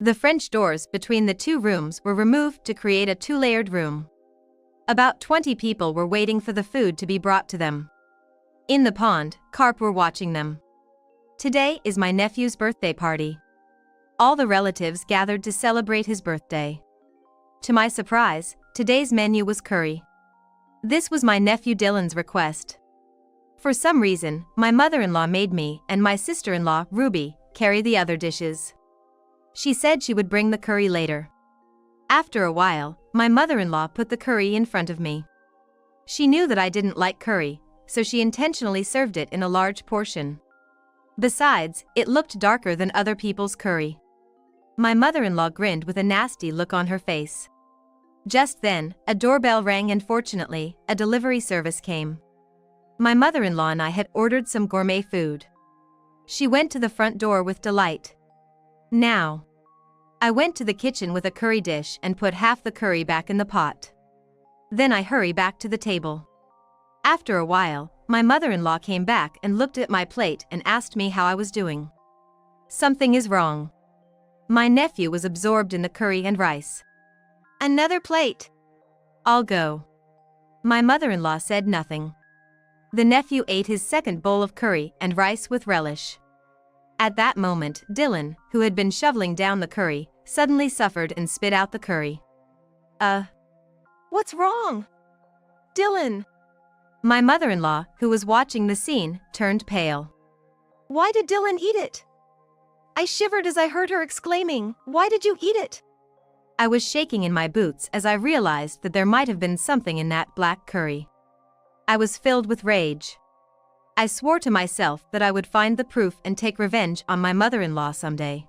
The French doors between the two rooms were removed to create a two-layered room. About 20 people were waiting for the food to be brought to them. In the pond, carp were watching them. Today is my nephew's birthday party. All the relatives gathered to celebrate his birthday. To my surprise, today's menu was curry. This was my nephew Dylan's request. For some reason, my mother-in-law made me and my sister-in-law, Ruby, carry the other dishes. She said she would bring the curry later. After a while, my mother-in-law put the curry in front of me. She knew that I didn't like curry, so she intentionally served it in a large portion. Besides, it looked darker than other people's curry. My mother-in-law grinned with a nasty look on her face. Just then, a doorbell rang and fortunately, a delivery service came. My mother-in-law and I had ordered some gourmet food. She went to the front door with delight. Now, I went to the kitchen with a curry dish and put half the curry back in the pot. Then I hurried back to the table. After a while, my mother-in-law came back and looked at my plate and asked me how I was doing. Something is wrong. My nephew was absorbed in the curry and rice. Another plate. I'll go. My mother-in-law said nothing. The nephew ate his second bowl of curry and rice with relish. At that moment, Dylan, who had been shoveling down the curry, suddenly suffered and spit out the curry. What's wrong? Dylan! My mother-in-law, who was watching the scene, turned pale. Why did Dylan eat it? I shivered as I heard her exclaiming, "Why did you eat it?" I was shaking in my boots as I realized that there might have been something in that black curry. I was filled with rage. I swore to myself that I would find the proof and take revenge on my mother-in-law someday.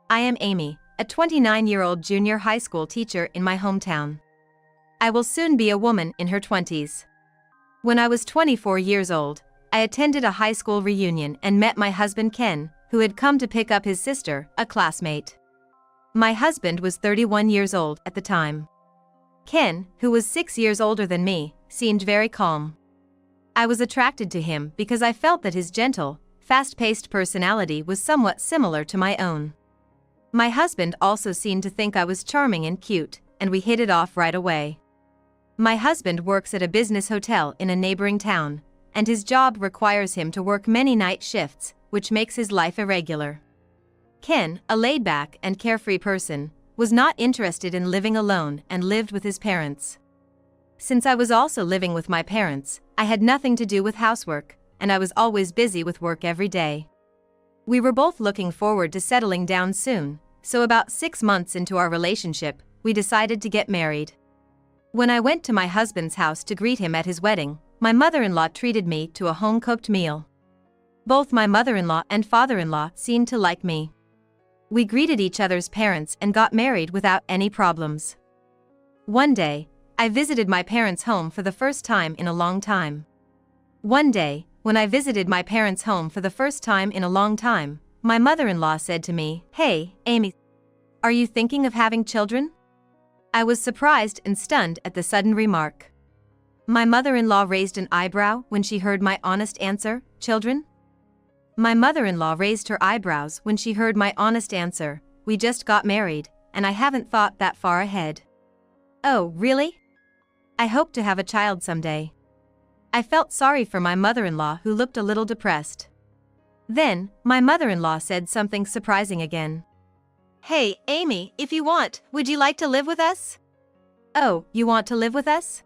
I am Amy, a 29-year-old junior high school teacher in my hometown. I will soon be a woman in her 20s. When I was 24 years old, I attended a high school reunion and met my husband Ken, who had come to pick up his sister, a classmate. My husband was 31 years old at the time. Ken, who was 6 years older than me, seemed very calm. I was attracted to him because I felt that his gentle, fast-paced personality was somewhat similar to my own. My husband also seemed to think I was charming and cute, and we hit it off right away. My husband works at a business hotel in a neighboring town, and his job requires him to work many night shifts, which makes his life irregular. Ken, a laid-back and carefree person, was not interested in living alone and lived with his parents. Since I was also living with my parents, I had nothing to do with housework, and I was always busy with work every day. We were both looking forward to settling down soon, so about 6 months into our relationship, we decided to get married. When I went to my husband's house to greet him at his wedding, my mother-in-law treated me to a home-cooked meal. Both my mother-in-law and father-in-law seemed to like me. We greeted each other's parents and got married without any problems. One day, I visited my parents' home for the first time in a long time. One day, when I visited my parents' home for the first time in a long time, my mother-in-law said to me, "Hey, Amy, are you thinking of having children?" I was surprised and stunned at the sudden remark. My mother-in-law raised an eyebrow when she heard my honest answer, "Children?" My mother-in-law raised her eyebrows when she heard my honest answer, "We just got married, and I haven't thought that far ahead." "Oh, really? I hope to have a child someday." I felt sorry for my mother-in-law who looked a little depressed. Then, my mother-in-law said something surprising again. "Hey, Amy, if you want, would you like to live with us?" "Oh, you want to live with us?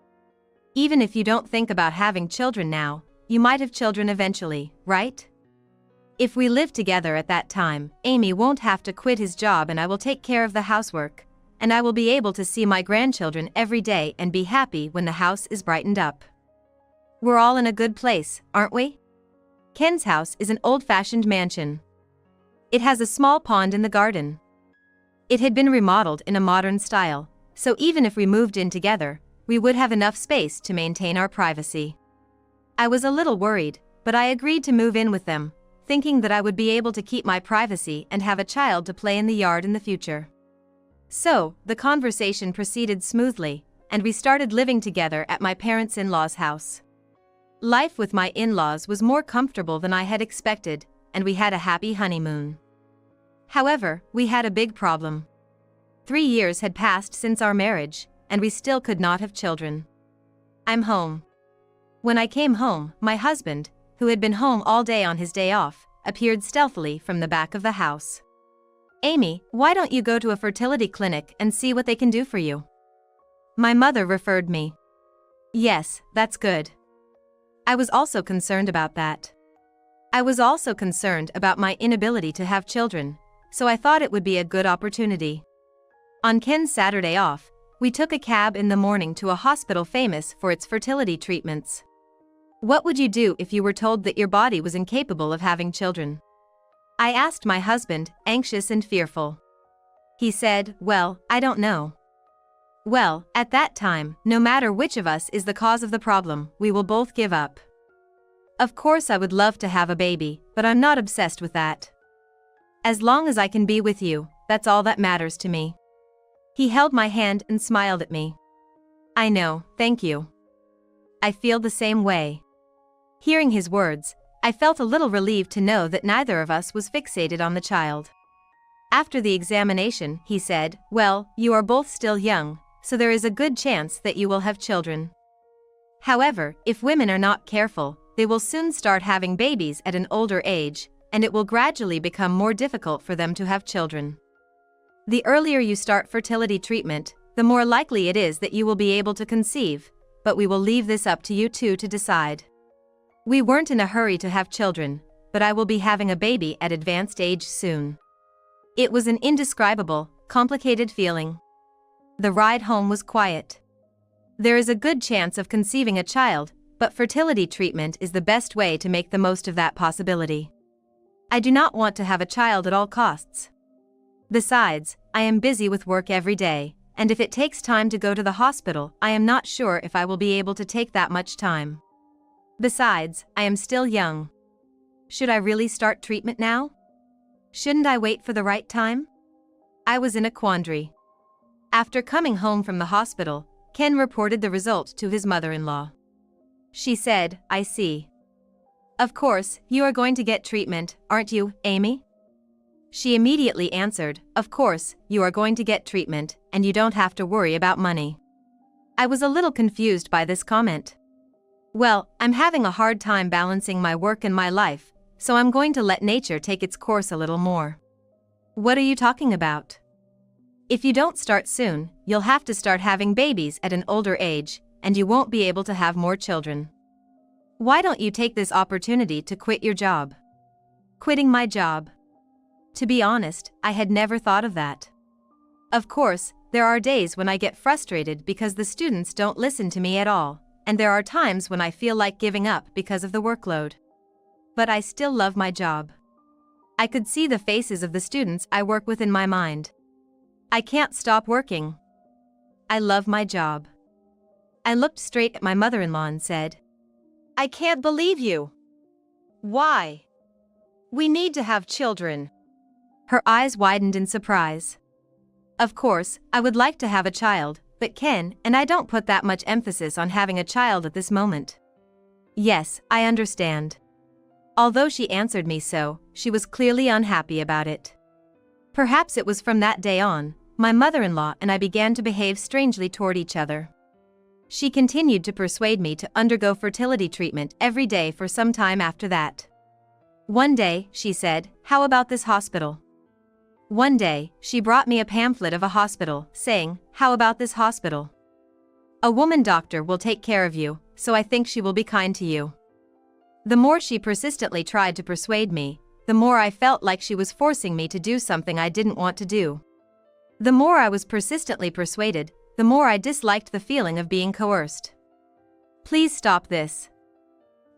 Even if you don't think about having children now, you might have children eventually, right? If we live together at that time, Amy won't have to quit his job and I will take care of the housework, and I will be able to see my grandchildren every day and be happy when the house is brightened up. We're all in a good place, aren't we?" Ken's house is an old-fashioned mansion. It has a small pond in the garden. It had been remodeled in a modern style, so even if we moved in together, we would have enough space to maintain our privacy. I was a little worried, but I agreed to move in with them, thinking that I would be able to keep my privacy and have a child to play in the yard in the future. So, the conversation proceeded smoothly, and we started living together at my parents-in-law's house. Life with my in-laws was more comfortable than I had expected, and we had a happy honeymoon. However, we had a big problem. 3 years had passed since our marriage, and we still could not have children. I'm home. When I came home, my husband, who had been home all day on his day off, appeared stealthily from the back of the house. Amy, why don't you go to a fertility clinic and see what they can do for you? My mother referred me. Yes, that's good. I was also concerned about that. I was also concerned about my inability to have children, so I thought it would be a good opportunity. On Ken's Saturday off, we took a cab in the morning to a hospital famous for its fertility treatments. What would you do if you were told that your body was incapable of having children? I asked my husband, anxious and fearful. He said, well, I don't know. Well, at that time, no matter which of us is the cause of the problem, we will both give up. Of course I would love to have a baby, but I'm not obsessed with that. As long as I can be with you, that's all that matters to me. He held my hand and smiled at me. I know, thank you. I feel the same way. Hearing his words, I felt a little relieved to know that neither of us was fixated on the child. After the examination, he said, well, you are both still young, so there is a good chance that you will have children. However, if women are not careful, they will soon start having babies at an older age, and it will gradually become more difficult for them to have children. The earlier you start fertility treatment, the more likely it is that you will be able to conceive, but we will leave this up to you two to decide. We weren't in a hurry to have children, but I will be having a baby at advanced age soon. It was an indescribable, complicated feeling. The ride home was quiet. There is a good chance of conceiving a child, but fertility treatment is the best way to make the most of that possibility. I do not want to have a child at all costs. Besides, I am busy with work every day, and if it takes time to go to the hospital, I am not sure if I will be able to take that much time. Besides, I am still young. Should I really start treatment now? Shouldn't I wait for the right time? I was in a quandary. After coming home from the hospital, Ken reported the result to his mother-in-law. She said, I see. Of course, you are going to get treatment, aren't you, Amy? She immediately answered, of course, you are going to get treatment, and you don't have to worry about money. I was a little confused by this comment. Well, I'm having a hard time balancing my work and my life, so I'm going to let nature take its course a little more. What are you talking about? If you don't start soon, you'll have to start having babies at an older age, and you won't be able to have more children. Why don't you take this opportunity to quit your job? Quitting my job. To be honest, I had never thought of that. Of course, there are days when I get frustrated because the students don't listen to me at all, and there are times when I feel like giving up because of the workload. But I still love my job. I could see the faces of the students I work with in my mind. I can't stop working. I love my job. I looked straight at my mother-in-law and said, I can't believe you. Why? We need to have children. Her eyes widened in surprise. Of course, I would like to have a child, but Ken and I don't put that much emphasis on having a child at this moment. Yes, I understand. Although she answered me so, she was clearly unhappy about it. Perhaps it was from that day on, my mother-in-law and I began to behave strangely toward each other. She continued to persuade me to undergo fertility treatment every day for some time after that. One day, she said, how about this hospital? One day, she brought me a pamphlet of a hospital, saying, how about this hospital? A woman doctor will take care of you, so I think she will be kind to you. The more she persistently tried to persuade me, the more I felt like she was forcing me to do something I didn't want to do. The more I was persistently persuaded, the more I disliked the feeling of being coerced. Please stop this.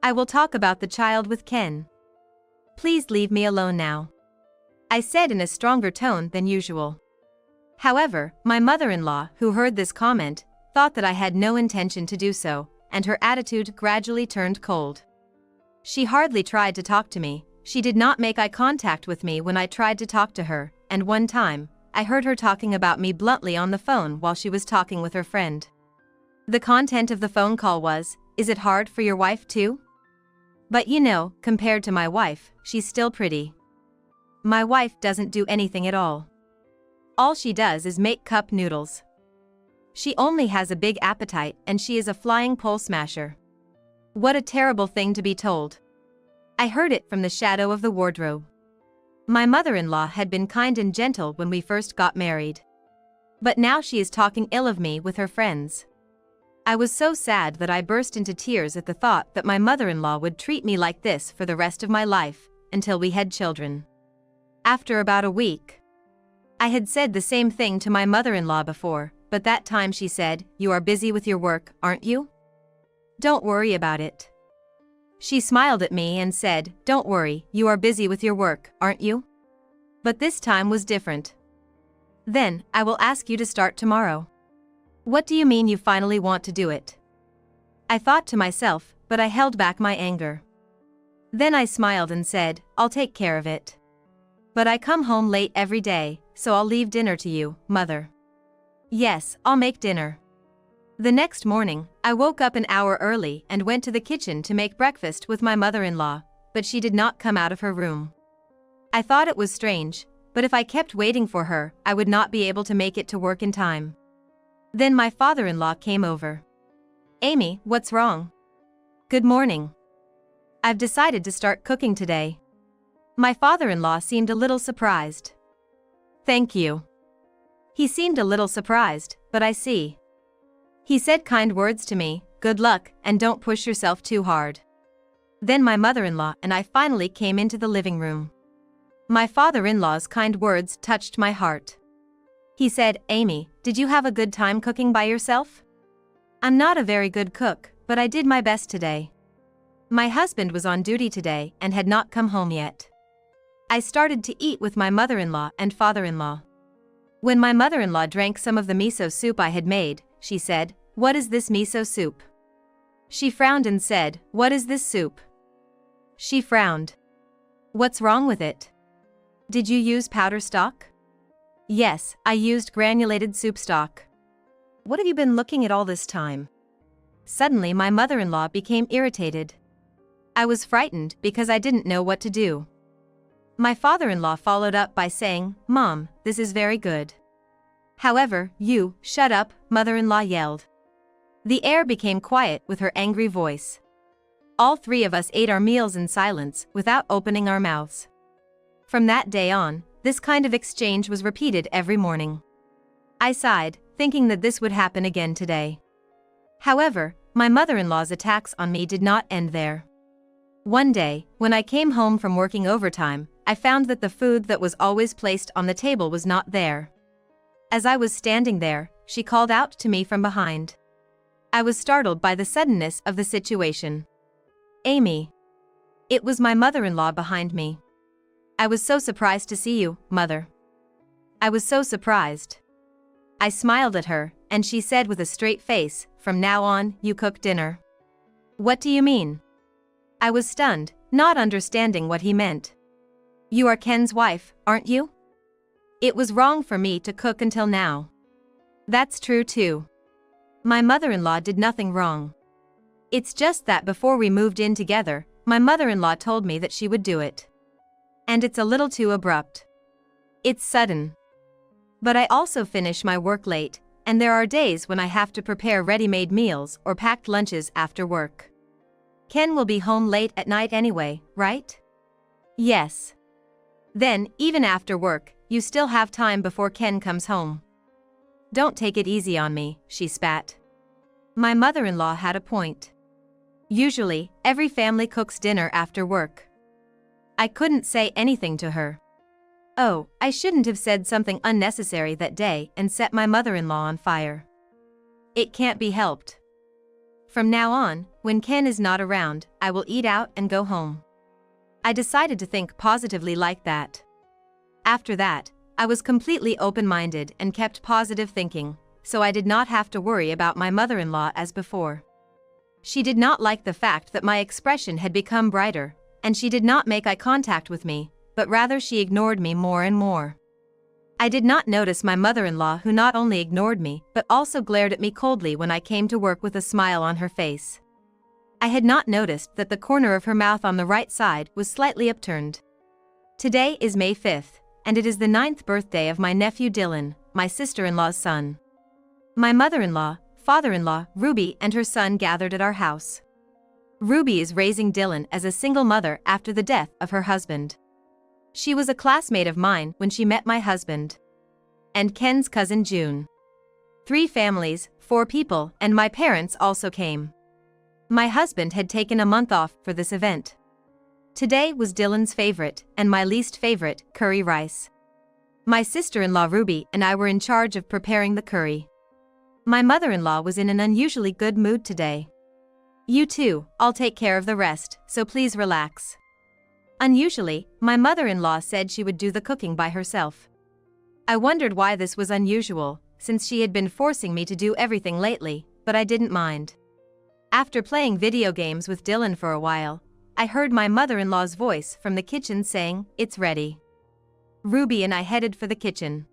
I will talk about the child with Ken. Please leave me alone now. I said in a stronger tone than usual. However, my mother-in-law, who heard this comment, thought that I had no intention to do so, and her attitude gradually turned cold. She hardly tried to talk to me, she did not make eye contact with me when I tried to talk to her, and one time, I heard her talking about me bluntly on the phone while she was talking with her friend. The content of the phone call was, is it hard for your wife too? But you know, compared to my wife, she's still pretty. my wife doesn't do anything at all. All she does is make cup noodles. She only has a big appetite and she is a flying pole smasher. What a terrible thing to be told. I heard it from the shadow of the wardrobe. My mother-in-law had been kind and gentle when we first got married. But now she is talking ill of me with her friends. I was so sad that I burst into tears at the thought that my mother-in-law would treat me like this for the rest of my life, until we had children. After about a week, I had said the same thing to my mother-in-law before, but that time she said, "You are busy with your work, aren't you? Don't worry about it." She smiled at me and said, "Don't worry, you are busy with your work, aren't you?" But this time was different. "Then, I will ask you to start tomorrow." "What do you mean you finally want to do it?" I thought to myself, but I held back my anger. Then I smiled and said, "I'll take care of it. But I come home late every day, so I'll leave dinner to you, Mother." "Yes, I'll make dinner." The next morning, I woke up an hour early and went to the kitchen to make breakfast with my mother-in-law, but she did not come out of her room. I thought it was strange, but if I kept waiting for her, I would not be able to make it to work in time. Then my father-in-law came over. "Amy, what's wrong?" "Good morning. I've decided to start cooking today." My father-in-law seemed a little surprised. "Thank you." He seemed a little surprised, but I see. He said kind words to me, "Good luck, and don't push yourself too hard." Then my mother-in-law and I finally came into the living room. My father-in-law's kind words touched my heart. He said, "Amy, did you have a good time cooking by yourself?" "I'm not a very good cook, but I did my best today. My husband was on duty today and had not come home yet." I started to eat with my mother-in-law and father-in-law. When my mother-in-law drank some of the miso soup I had made, she said, "What is this miso soup?" She frowned and said, "What is this soup?" She frowned. "What's wrong with it? Did you use powder stock?" "Yes, I used granulated soup stock." "What have you been looking at all this time?" Suddenly my mother-in-law became irritated. I was frightened because I didn't know what to do. My father-in-law followed up by saying, "Mom, this is very good." "However, you, shut up," mother-in-law yelled. The air became quiet with her angry voice. All three of us ate our meals in silence without opening our mouths. From that day on, this kind of exchange was repeated every morning. I sighed, thinking that this would happen again today. However, my mother-in-law's attacks on me did not end there. One day, when I came home from working overtime, I found that the food that was always placed on the table was not there. As I was standing there, she called out to me from behind. I was startled by the suddenness of the situation. "Amy." It was my mother-in-law behind me. "I was so surprised to see you, Mother." I was so surprised. I smiled at her, and she said with a straight face, "From now on, you cook dinner." "What do you mean?" I was stunned, not understanding what he meant. "You are Ken's wife, aren't you? It was wrong for me to cook until now." "That's true too. My mother-in-law did nothing wrong. It's just that before we moved in together, my mother-in-law told me that she would do it. And it's a little too abrupt. It's sudden. But I also finish my work late, and there are days when I have to prepare ready-made meals or packed lunches after work. Ken will be home late at night anyway, right?" "Yes." "Then, even after work, you still have time before Ken comes home." "Don't take it easy on me," she spat. My mother-in-law had a point. Usually, every family cooks dinner after work. I couldn't say anything to her. Oh, I shouldn't have said something unnecessary that day and set my mother-in-law on fire. It can't be helped. From now on, when Ken is not around, I will eat out and go home. I decided to think positively like that. After that, I was completely open-minded and kept positive thinking, so I did not have to worry about my mother-in-law as before. She did not like the fact that my expression had become brighter, and she did not make eye contact with me, but rather she ignored me more and more. I did not notice my mother-in-law, who not only ignored me but also glared at me coldly when I came to work with a smile on her face. I had not noticed that the corner of her mouth on the right side was slightly upturned. Today is May 5th, and it is the 9th birthday of my nephew Dylan, my sister-in-law's son. My mother-in-law, father-in-law, Ruby, and her son gathered at our house. Ruby is raising Dylan as a single mother after the death of her husband. She was a classmate of mine when she met my husband. And Ken's cousin June. 3 families, 4 people, and my parents also came. My husband had taken a month off for this event. Today was Dylan's favorite, and my least favorite, curry rice. My sister-in-law Ruby and I were in charge of preparing the curry. My mother-in-law was in an unusually good mood today. "You too, I'll take care of the rest, so please relax." Unusually, my mother-in-law said she would do the cooking by herself. I wondered why this was unusual, since she had been forcing me to do everything lately, but I didn't mind. After playing video games with Dylan for a while, I heard my mother-in-law's voice from the kitchen saying, "It's ready." Ruby and I headed for the kitchen.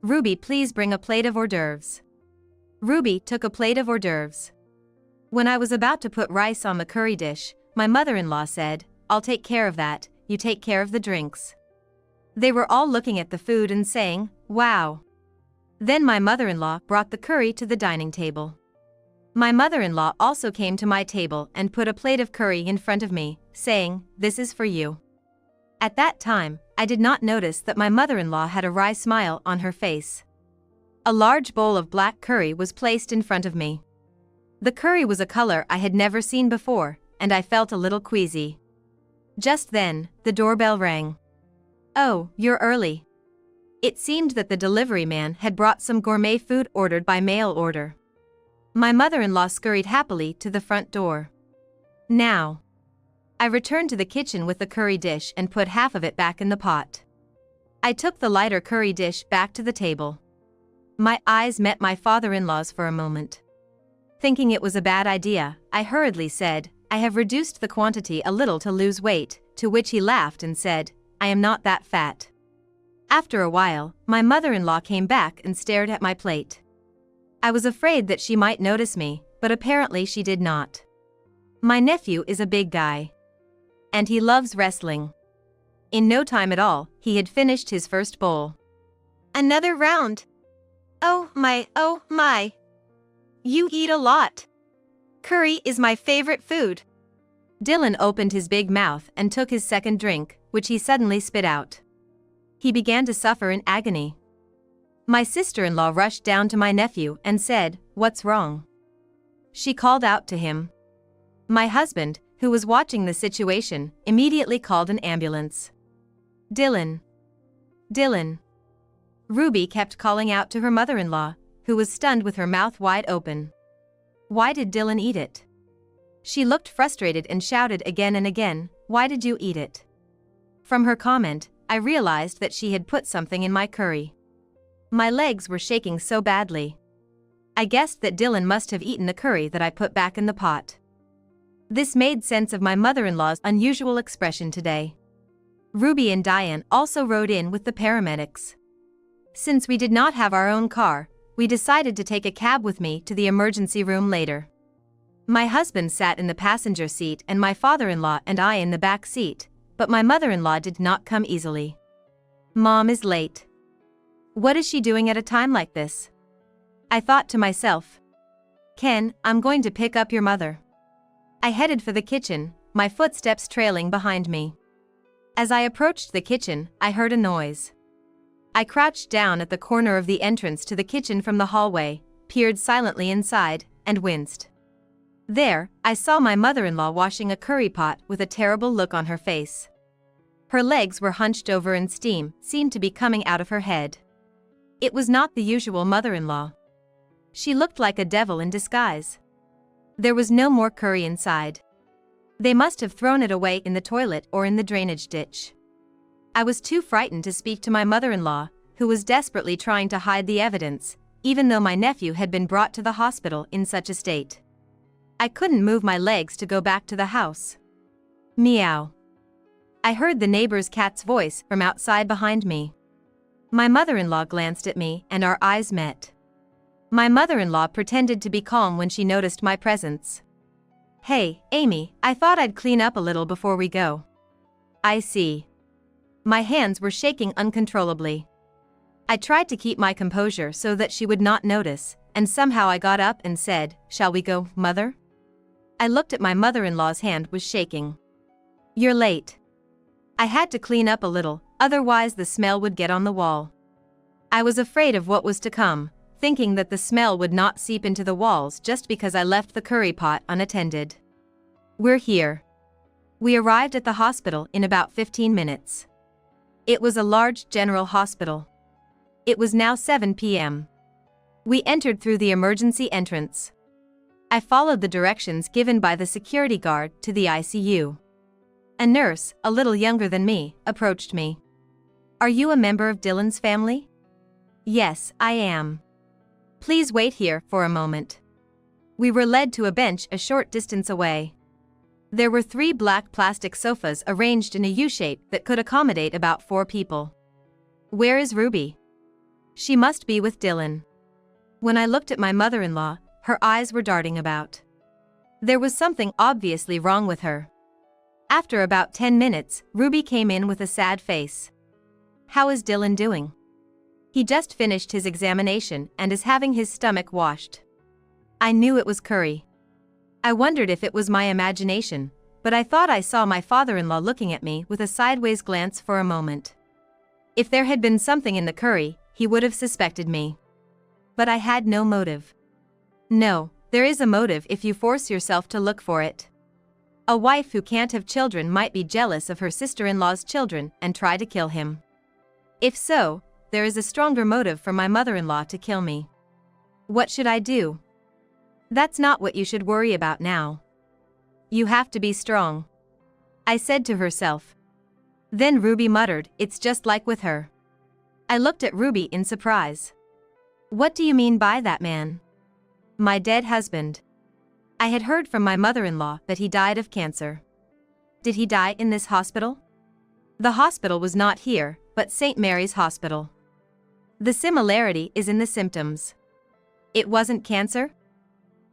"Ruby, please bring a plate of hors d'oeuvres." Ruby took a plate of hors d'oeuvres. When I was about to put rice on the curry dish, my mother-in-law said, "I'll take care of that, you take care of the drinks." They were all looking at the food and saying, "Wow." Then my mother-in-law brought the curry to the dining table. My mother-in-law also came to my table and put a plate of curry in front of me, saying, "This is for you." At that time, I did not notice that my mother-in-law had a wry smile on her face. A large bowl of black curry was placed in front of me. The curry was a color I had never seen before, and I felt a little queasy. Just then, the doorbell rang. "Oh, you're early." It seemed that the delivery man had brought some gourmet food ordered by mail order. My mother-in-law scurried happily to the front door. "Now." I returned to the kitchen with the curry dish and put half of it back in the pot. I took the lighter curry dish back to the table. My eyes met my father-in-law's for a moment. Thinking it was a bad idea, I hurriedly said, "I have reduced the quantity a little to lose weight," to which he laughed and said, "I am not that fat." After a while, my mother-in-law came back and stared at my plate. I was afraid that she might notice me, but apparently she did not. My nephew is a big guy. And he loves wrestling. In no time at all, he had finished his first bowl. "Another round. Oh my. You eat a lot. Curry is my favorite food." Dylan opened his big mouth and took his second drink, which he suddenly spit out. He began to suffer in agony. My sister-in-law rushed down to my nephew and said, "What's wrong?" She called out to him. My husband, who was watching the situation, immediately called an ambulance. "Dylan. Dylan." Ruby kept calling out to her mother-in-law, who was stunned with her mouth wide open. "Why did Dylan eat it?" She looked frustrated and shouted again and again, "Why did you eat it?" From her comment, I realized that she had put something in my curry. My legs were shaking so badly. I guessed that Dylan must have eaten the curry that I put back in the pot. This made sense of my mother-in-law's unusual expression today. Ruby and Diane also rode in with the paramedics. Since we did not have our own car, we decided to take a cab with me to the emergency room later. My husband sat in the passenger seat and my father-in-law and I in the back seat, but my mother-in-law did not come easily. "Mom is late. What is she doing at a time like this?" I thought to myself. "Ken, I'm going to pick up your mother." I headed for the kitchen, my footsteps trailing behind me. As I approached the kitchen, I heard a noise. I crouched down at the corner of the entrance to the kitchen from the hallway, peered silently inside, and winced. There, I saw my mother-in-law washing a curry pot with a terrible look on her face. Her legs were hunched over and steam seemed to be coming out of her head. It was not the usual mother-in-law. She looked like a devil in disguise. There was no more curry inside. They must have thrown it away in the toilet or in the drainage ditch. I was too frightened to speak to my mother-in-law, who was desperately trying to hide the evidence, even though my nephew had been brought to the hospital in such a state. I couldn't move my legs to go back to the house. Meow. I heard the neighbor's cat's voice from outside behind me. My mother-in-law glanced at me and our eyes met. My mother-in-law pretended to be calm when she noticed my presence. "Hey, Amy, I thought I'd clean up a little before we go." "I see." My hands were shaking uncontrollably. I tried to keep my composure so that she would not notice, and somehow I got up and said, "Shall we go, Mother?" I looked at my mother-in-law's hand was shaking. "You're late." I had to clean up a little, otherwise the smell would get on the wall. I was afraid of what was to come, thinking that the smell would not seep into the walls just because I left the curry pot unattended. "We're here." We arrived at the hospital in about 15 minutes. It was a large general hospital. It was now 7 p.m. We entered through the emergency entrance. I followed the directions given by the security guard to the ICU. A nurse, a little younger than me, approached me. "Are you a member of Dylan's family?" "Yes, I am." "Please wait here for a moment." We were led to a bench a short distance away. There were 3 black plastic sofas arranged in a U-shape that could accommodate about 4 people. "Where is Ruby?" "She must be with Dylan." When I looked at my mother-in-law, her eyes were darting about. There was something obviously wrong with her. After about 10 minutes, Ruby came in with a sad face. "How is Dylan doing?" "He just finished his examination and is having his stomach washed." I knew it was curry. I wondered if it was my imagination, but I thought I saw my father-in-law looking at me with a sideways glance for a moment. If there had been something in the curry, he would have suspected me. But I had no motive. No, there is a motive if you force yourself to look for it. A wife who can't have children might be jealous of her sister-in-law's children and try to kill him. If so, there is a stronger motive for my mother-in-law to kill me. What should I do? That's not what you should worry about now. You have to be strong, I said to herself. Then Ruby muttered, "It's just like with her." I looked at Ruby in surprise. "What do you mean by that man?" "My dead husband." I had heard from my mother-in-law that he died of cancer. "Did he die in this hospital?" "The hospital was not here, but St. Mary's Hospital." "The similarity is in the symptoms." "It wasn't cancer?"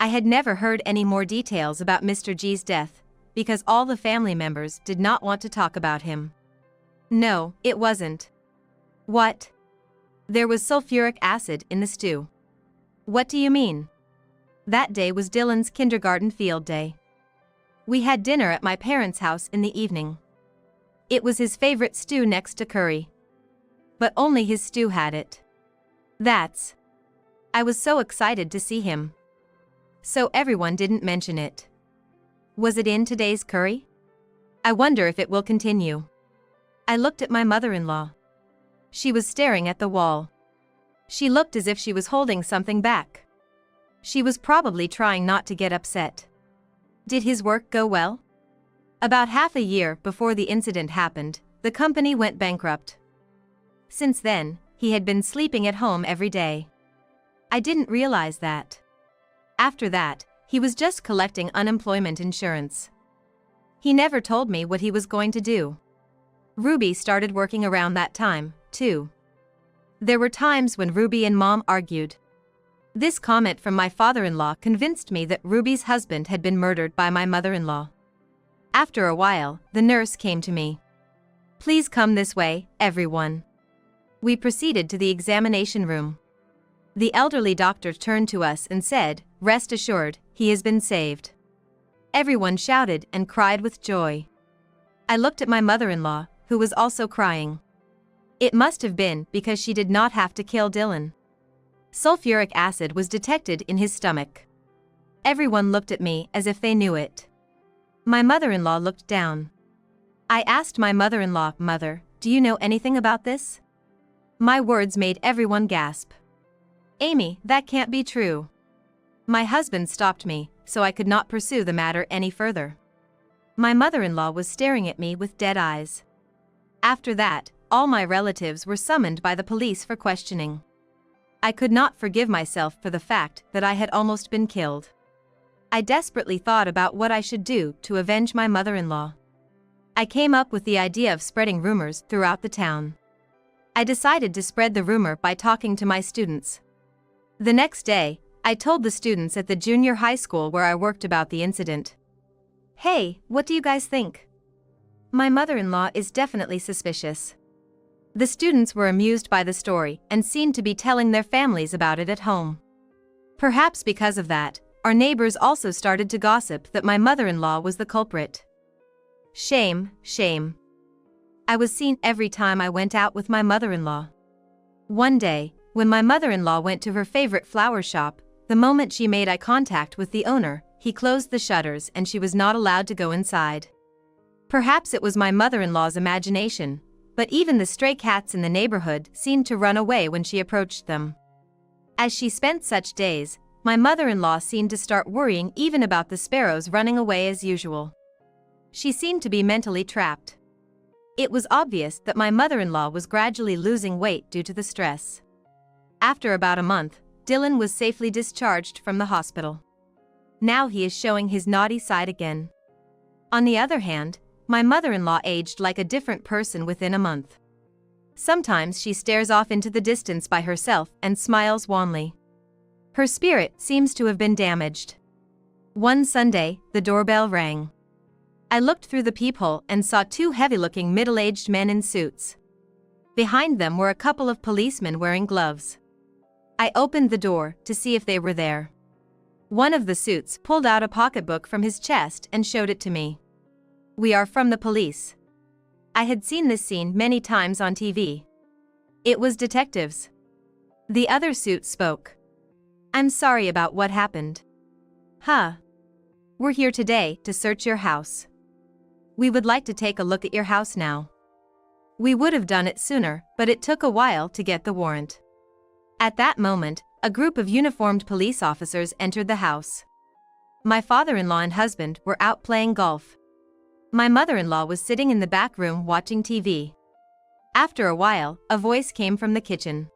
I had never heard any more details about Mr. G's death, because all the family members did not want to talk about him. "No, it wasn't." "What?" "There was sulfuric acid in the stew." "What do you mean?" That day was Dylan's kindergarten field day. We had dinner at my parents' house in the evening. It was his favorite stew next to curry. But only his stew had it. I was so excited to see him. So everyone didn't mention it. Was it in today's curry? I wonder if it will continue. I looked at my mother-in-law. She was staring at the wall. She looked as if she was holding something back. She was probably trying not to get upset. Did his work go well? About half a year before the incident happened, the company went bankrupt. Since then, he had been sleeping at home every day. I didn't realize that. After that, he was just collecting unemployment insurance. He never told me what he was going to do. Ruby started working around that time, too. There were times when Ruby and Mom argued. This comment from my father-in-law convinced me that Ruby's husband had been murdered by my mother-in-law. After a while, the nurse came to me. "Please come this way, everyone." We proceeded to the examination room. The elderly doctor turned to us and said, "Rest assured, he has been saved." Everyone shouted and cried with joy. I looked at my mother-in-law, who was also crying. It must have been because she did not have to kill Dylan. Sulfuric acid was detected in his stomach. Everyone looked at me as if they knew it. My mother-in-law looked down. I asked my mother-in-law, "Mother, do you know anything about this?" My words made everyone gasp. "Amy, that can't be true." My husband stopped me, so I could not pursue the matter any further. My mother-in-law was staring at me with dead eyes. After that, all my relatives were summoned by the police for questioning. I could not forgive myself for the fact that I had almost been killed. I desperately thought about what I should do to avenge my mother-in-law. I came up with the idea of spreading rumors throughout the town. I decided to spread the rumor by talking to my students. The next day, I told the students at the junior high school where I worked about the incident. "Hey, what do you guys think? My mother-in-law is definitely suspicious." The students were amused by the story and seemed to be telling their families about it at home. Perhaps because of that, our neighbors also started to gossip that my mother-in-law was the culprit. Shame, shame. I was seen every time I went out with my mother-in-law. One day, when my mother-in-law went to her favorite flower shop, the moment she made eye contact with the owner, he closed the shutters and she was not allowed to go inside. Perhaps it was my mother-in-law's imagination, but even the stray cats in the neighborhood seemed to run away when she approached them. As she spent such days, my mother-in-law seemed to start worrying even about the sparrows running away as usual. She seemed to be mentally trapped. It was obvious that my mother-in-law was gradually losing weight due to the stress. After about a month, Dylan was safely discharged from the hospital. Now he is showing his naughty side again. On the other hand, my mother-in-law aged like a different person within a month. Sometimes she stares off into the distance by herself and smiles wanly. Her spirit seems to have been damaged. One Sunday, the doorbell rang. I looked through the peephole and saw two heavy-looking middle-aged men in suits. Behind them were a couple of policemen wearing gloves. I opened the door to see if they were there. One of the suits pulled out a pocketbook from his chest and showed it to me. "We are from the police." I had seen this scene many times on TV. It was detectives. The other suit spoke. "I'm sorry about what happened." "Huh. We're here today to search your house. We would like to take a look at your house now." We would have done it sooner, but it took a while to get the warrant. At that moment, a group of uniformed police officers entered the house. My father-in-law and husband were out playing golf. My mother-in-law was sitting in the back room watching TV. After a while, a voice came from the kitchen.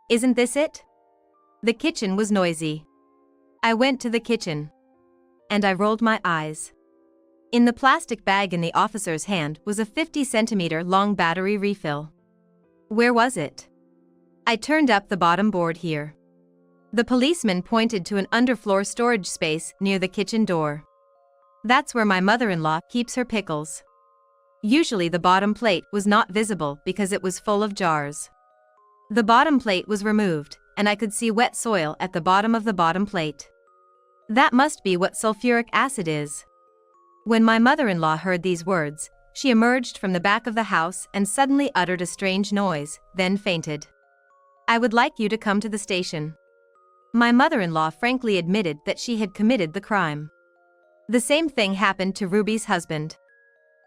"Isn't this it?" The kitchen was noisy. I went to the kitchen. And I rolled my eyes. In the plastic bag in the officer's hand was a 50-centimeter long battery refill. Where was it? I turned up the bottom board here. The policeman pointed to an underfloor storage space near the kitchen door. That's where my mother-in-law keeps her pickles. Usually the bottom plate was not visible because it was full of jars. The bottom plate was removed, and I could see wet soil at the bottom of the bottom plate. That must be what sulfuric acid is. When my mother-in-law heard these words, she emerged from the back of the house and suddenly uttered a strange noise, then fainted. "I would like you to come to the station." My mother-in-law frankly admitted that she had committed the crime. The same thing happened to Ruby's husband.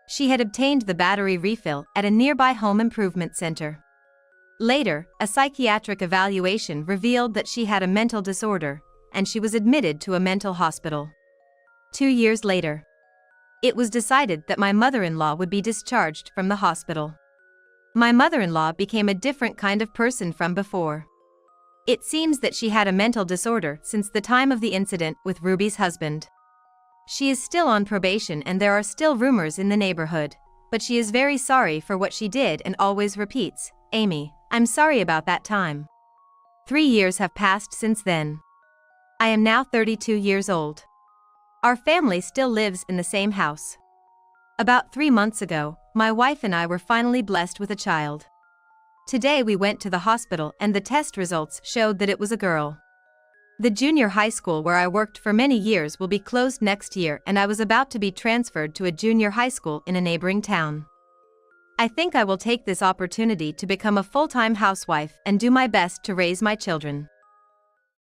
She had obtained the battery refill at a nearby home improvement center. Later, a psychiatric evaluation revealed that she had a mental disorder, and she was admitted to a mental hospital. 2 years later, it was decided that my mother-in-law would be discharged from the hospital. My mother-in-law became a different kind of person from before. It seems that she had a mental disorder since the time of the incident with Ruby's husband. She is still on probation and there are still rumors in the neighborhood, but she is very sorry for what she did and always repeats, "Amy, I'm sorry about that time." 3 years have passed since then. I am now 32 years old. Our family still lives in the same house. About 3 months ago, my wife and I were finally blessed with a child. Today we went to the hospital and the test results showed that it was a girl. The junior high school where I worked for many years will be closed next year and I was about to be transferred to a junior high school in a neighboring town. I think I will take this opportunity to become a full-time housewife and do my best to raise my children.